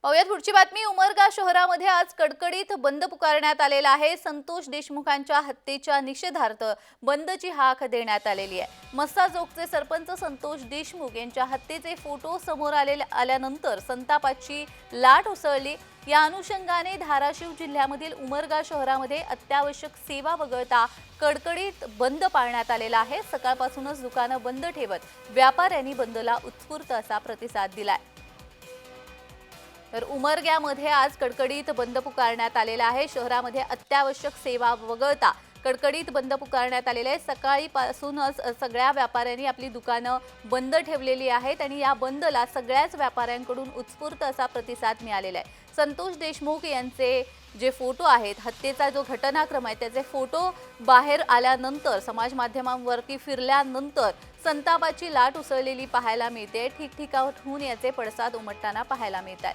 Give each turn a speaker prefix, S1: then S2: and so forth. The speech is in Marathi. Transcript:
S1: पाहुयात पुढची बातमी। उमरगा शहरामध्ये आज कडकडीत बंद पुकारण्यात आलेला आहे। संतोष देशमुखांच्या हत्येच्या निषेधार्थ बंदची हाक देण्यात आलेली आहे। मस्साजोगचे सरपंच संतोष देशमुख यांच्या हत्येचे फोटो समोर आल्यानंतर संतापाची लाट उसळली। या अनुषंगाने धाराशिव जिल्ह्यामधील उमरगा शहरामध्ये अत्यावश्यक सेवा वगळता कडकडीत बंद पाळण्यात आलेला आहे। सकाळपासूनच दुकानं बंद ठेवत व्यापाऱ्यांनी बंदला उत्स्फूर्त असा प्रतिसाद दिलाय। तर उमरग्यामध्ये आज कडकडीत बंद पुकारण्यात आलेला आहे। शहरामध्ये अत्यावश्यक सेवा वगळता कडकडीत बंद पुकारण्यात आलेला आहे। सकाळीपासूनच सगळ्या व्यापाऱ्यांनी आपली दुकानं बंद ठेवलेली आहेत आणि या बंदला सगळ्याच व्यापाऱ्यांकडून उत्स्फूर्त असा प्रतिसाद मिळालेला आहे। संतोष देशमुख यांचे जे फोटो आहेत, हत्येचा जो घटनाक्रम आहे त्याचे फोटो बाहेर आल्यानंतर समाज माध्यमांवरती फिरल्यानंतर संतापाची लाट उसळलेली पाहायला मिळते। ठिकठिकाणहून याचे पडसाद उमटताना पाहायला मिळतात।